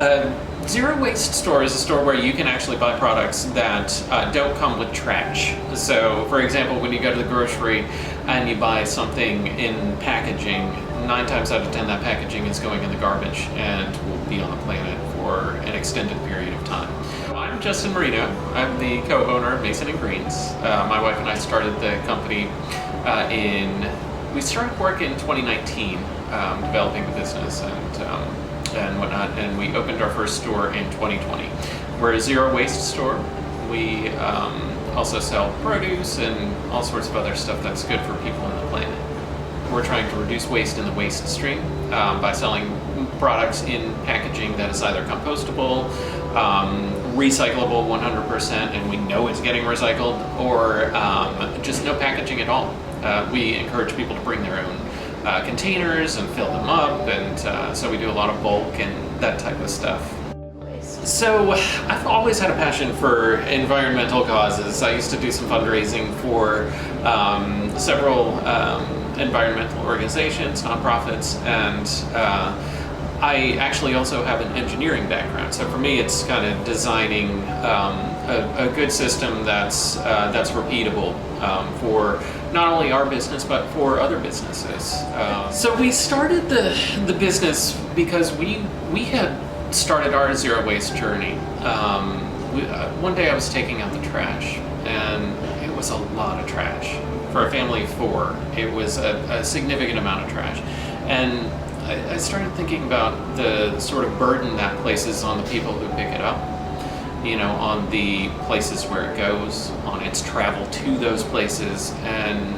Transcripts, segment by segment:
A zero waste store is a store where you can actually buy products that don't come with trash. So, for example, when you go to the grocery and you buy something in packaging, 9 times out of 10 that packaging is going in the garbage and will be on the planet for an extended period of time. I'm Justin Marino. I'm the co-owner of Mason & Greens. My wife and I started the company we started work in 2019, developing the business and whatnot, and we opened our first store in 2020. We're a zero waste store. We also sell produce and all sorts of other stuff that's good for people on the planet. We're trying to reduce waste in the waste stream by selling products in packaging that is either compostable, recyclable 100%, and we know it's getting recycled, or just no packaging at all. We encourage people to bring their own containers and fill them up, and so we do a lot of bulk and that type of stuff. So I've always had a passion for environmental causes. I used to do some fundraising for several environmental organizations, nonprofits, and I actually also have an engineering background. So for me, it's kind of designing a good system that's repeatable for not only our business but for other businesses. So we started the business because we had started our zero waste journey. One day I was taking out the trash, and it was a lot of trash. For a family of 4, it was a significant amount of trash. And I started thinking about the sort of burden that places on the people who pick it up, you know, on the places where it goes, on its travel to those places, and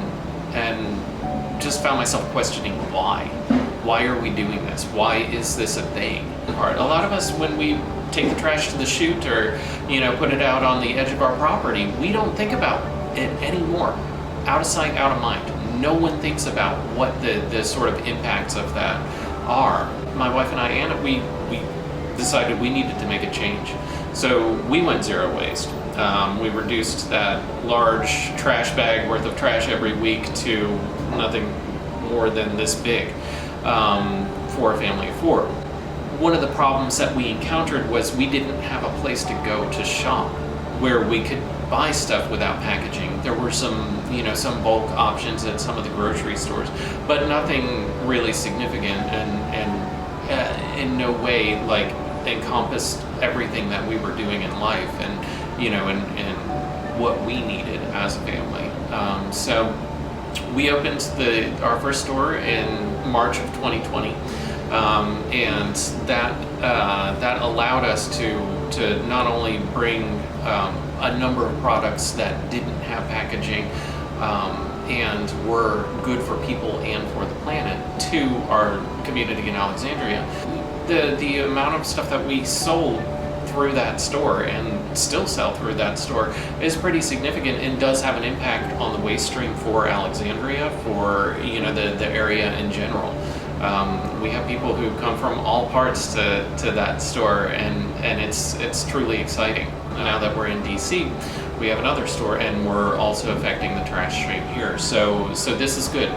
just found myself questioning why. Why are we doing this? Why is this a thing? A lot of us, when we take the trash to the chute or, you know, put it out on the edge of our property, we don't think about it anymore. Out of sight, out of mind. No one thinks about what the sort of impacts of that are. My wife and I, Anna, we decided we needed to make a change. So we went zero waste. We reduced that large trash bag worth of trash every week to nothing more than this big for a family of 4. One of the problems that we encountered was we didn't have a place to go to shop where we could buy stuff without packaging. There were some bulk options at some of the grocery stores, but nothing really significant, and in no way like encompassed everything that we were doing in life, and what we needed as a family. So we opened our first store in March of 2020, and that allowed us to not only bring a number of products that didn't have packaging and were good for people and for the planet to our community in Alexandria. The amount of stuff that we sold through that store and still sell through that store is pretty significant and does have an impact on the waste stream for Alexandria, for the area in general. We have people who come from all parts to that store, and it's truly exciting. Now that we're in DC, we have another store, and we're also affecting the trash stream here. So this is good.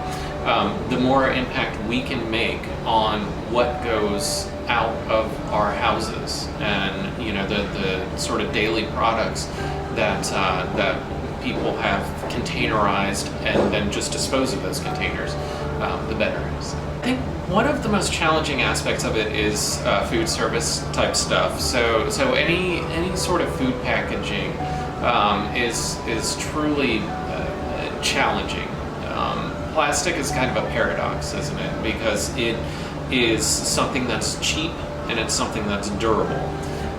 The more impact we can make on what goes out of our houses, and the sort of daily products that people have containerized and then just dispose of those containers, the better it is. I think one of the most challenging aspects of it is food service type stuff. So any sort of food packaging is truly challenging. Plastic is kind of a paradox, isn't it? Because it is something that's cheap and it's something that's durable,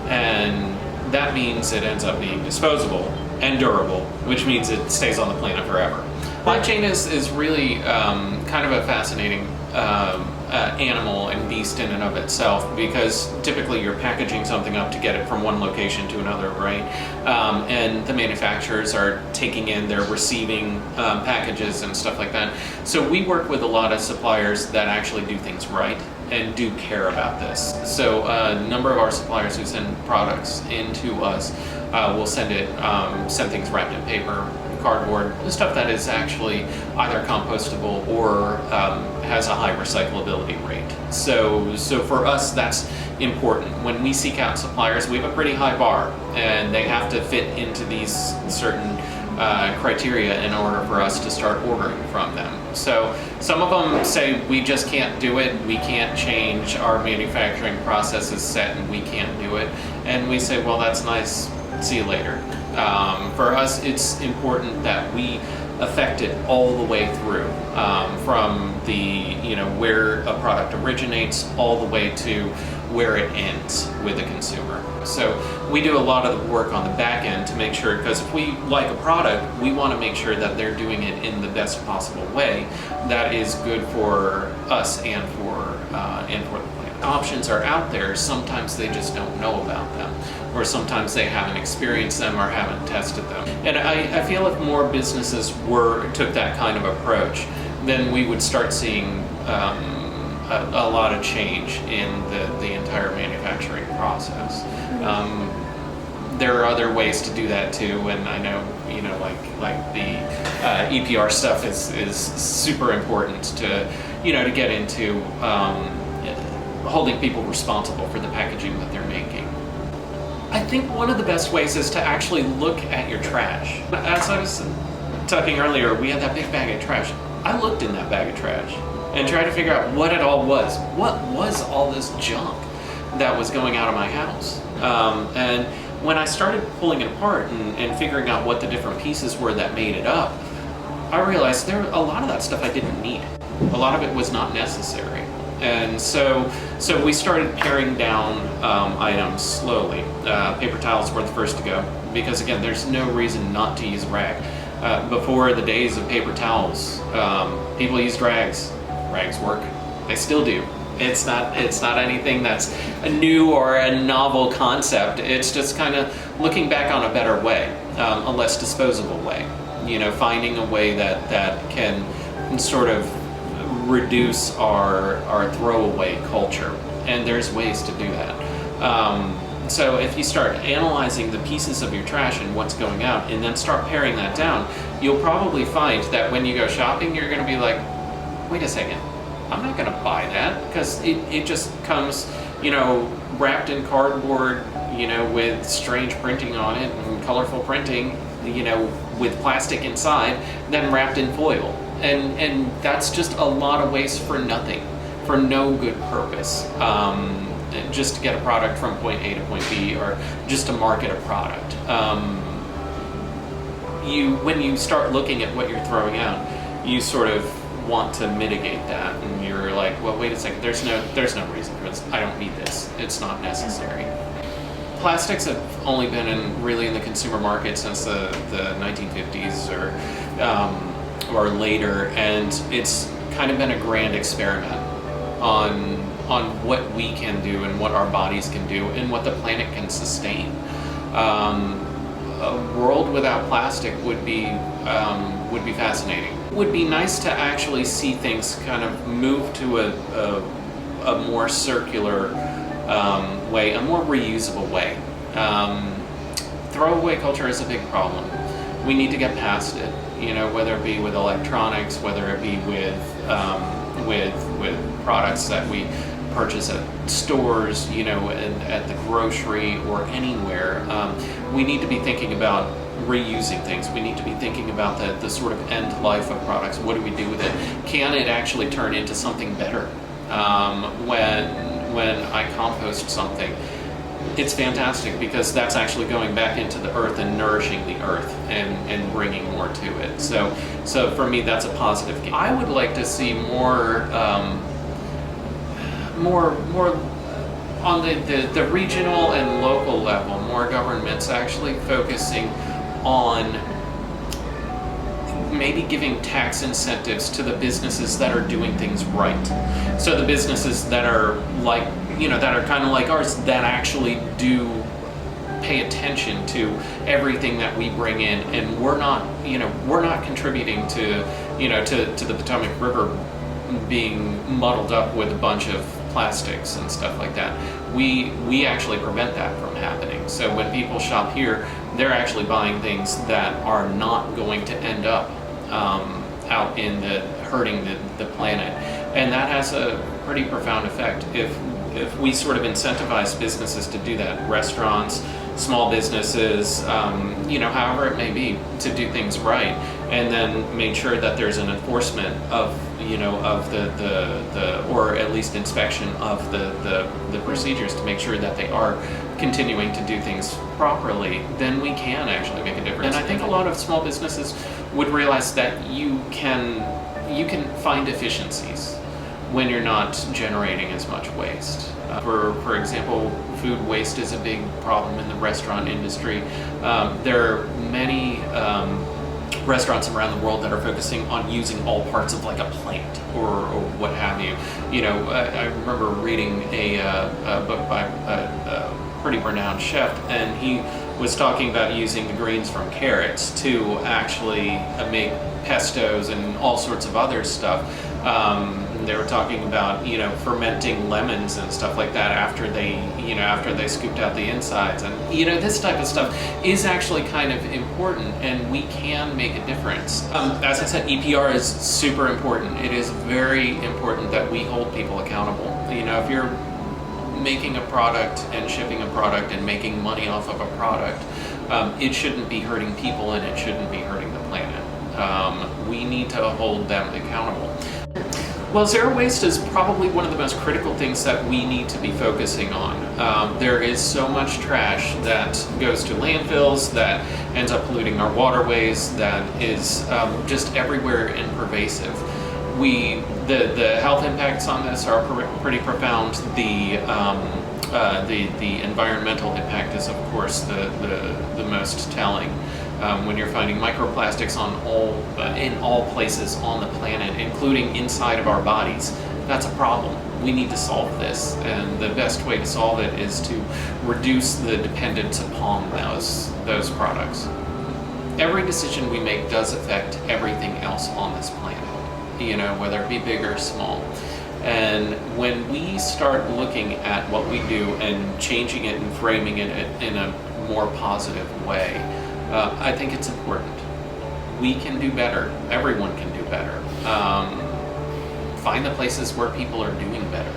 and that means it ends up being disposable and durable, which means it stays on the planet forever. Supply chain is really kind of a fascinating animal and beast in and of itself, because typically you're packaging something up to get it from one location to another, right? And the manufacturers are taking in, they're receiving packages and stuff like that. So we work with a lot of suppliers that actually do things right and do care about this. So a number of our suppliers who send products into us will send things wrapped in paper, cardboard, stuff that is actually either compostable or has a high recyclability rate. So for us, that's important. When we seek out suppliers, we have a pretty high bar, and they have to fit into these certain criteria in order for us to start ordering from them. So some of them say we just can't do it, we can't change, our manufacturing process is set and we can't do it. And we say, well, that's nice, see you later. For us, it's important that we affect it all the way through, from the, where a product originates all the way to where it ends with the consumer. So we do a lot of the work on the back end to make sure, because if we like a product, we want to make sure that they're doing it in the best possible way that is good for us and for the planet. Options are out there, sometimes they just don't know about them, or sometimes they haven't experienced them or haven't tested them. And I feel if more businesses took that kind of approach, then we would start seeing a lot of change in the entire manufacturing process. There are other ways to do that too, and I know, like the EPR stuff is super important to get into holding people responsible for the packaging that they're making. I think one of the best ways is to actually look at your trash. As I was talking earlier, we had that big bag of trash. I looked in that bag of trash and tried to figure out what it all was. What was all this junk that was going out of my house? And when I started pulling it apart and figuring out what the different pieces were that made it up, I realized a lot of that stuff I didn't need. A lot of it was not necessary. And so we started paring down items slowly. Paper towels were the first to go, because again, there's no reason not to use rag. Before the days of paper towels, people used rags. Rags work. They still do. It's not anything that's a new or a novel concept. It's just kind of looking back on a better way, a less disposable way. Finding a way that can sort of reduce our throwaway culture. And there's ways to do that. So if you start analyzing the pieces of your trash and what's going out, and then start paring that down, you'll probably find that when you go shopping, you're going to be like, wait a second, I'm not going to buy that, because it just comes, wrapped in cardboard, with strange printing on it and colorful printing, with plastic inside, then wrapped in foil. And that's just a lot of waste for nothing, for no good purpose. Just to get a product from point A to point B, or just to market a product. When you start looking at what you're throwing out, you sort of want to mitigate that, and you're like, well, wait a second, there's no reason for this. I don't need this. It's not necessary. Plastics have only been in the consumer market since the 1950s or later, and it's kind of been a grand experiment on what we can do and what our bodies can do and what the planet can sustain. A world without plastic would be fascinating. It would be nice to actually see things kind of move to a more circular way, a more reusable way. Throwaway culture is a big problem. We need to get past it. Whether it be with electronics, whether it be with products that we purchase at stores, at the grocery or anywhere. We need to be thinking about reusing things. We need to be thinking about the sort of end life of products. What do we do with it? Can it actually turn into something better? When I compost something, it's fantastic, because that's actually going back into the earth and nourishing the earth and bringing more to it. So for me, that's a positive gain. I would like to see more on the regional and local level, more governments actually focusing on maybe giving tax incentives to the businesses that are doing things right. So the businesses that are like, that are kind of like ours, that actually do pay attention to everything that we bring in, and we're not contributing to the Potomac River being muddled up with a bunch of plastics and stuff like that. We actually prevent that from happening. So when people shop here, they're actually buying things that are not going to end up out in the hurting the planet, and that has a pretty profound effect. If we sort of incentivize businesses to do that, restaurants, small businesses, however it may be, to do things right, and then made sure that there's an enforcement of the or at least inspection of the procedures to make sure that they are continuing to do things properly, then we can actually make a difference. And I think a lot of small businesses would realize that you can find efficiencies when you're not generating as much waste. For example, food waste is a big problem in the restaurant industry. There are many restaurants around the world that are focusing on using all parts of like a plant or what have you. I remember reading a book by a pretty renowned chef, and he was talking about using the greens from carrots to actually make pestos and all sorts of other stuff. They were talking about fermenting lemons and stuff like that after they scooped out the insides, and this type of stuff is actually kind of important, and we can make a difference. As I said, EPR is super important. It is very important that we hold people accountable. If you're making a product and shipping a product and making money off of a product, it shouldn't be hurting people and it shouldn't be hurting the planet. We need to hold them accountable. Well, zero waste is probably one of the most critical things that we need to be focusing on. There is so much trash that goes to landfills, that ends up polluting our waterways, that is just everywhere and pervasive. The health impacts on this are pretty profound. The environmental impact is, of course, the most telling. When you're finding microplastics in all places on the planet, including inside of our bodies, that's a problem. We need to solve this, and the best way to solve it is to reduce the dependence upon those products. Every decision we make does affect everything else on this planet, whether it be big or small. And when we start looking at what we do and changing it and framing it in a more positive way, I think it's important. We can do better. Everyone can do better. Find the places where people are doing better.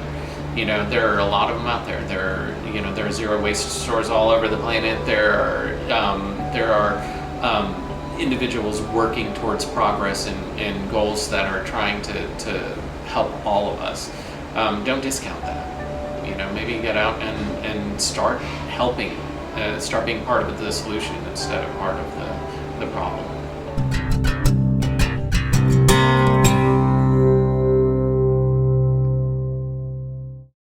There are a lot of them out there. There are zero waste stores all over the planet. There are individuals working towards progress and goals that are trying to help all of us. Don't discount that. Maybe get out and start helping. Start being part of the solution instead of part of the problem.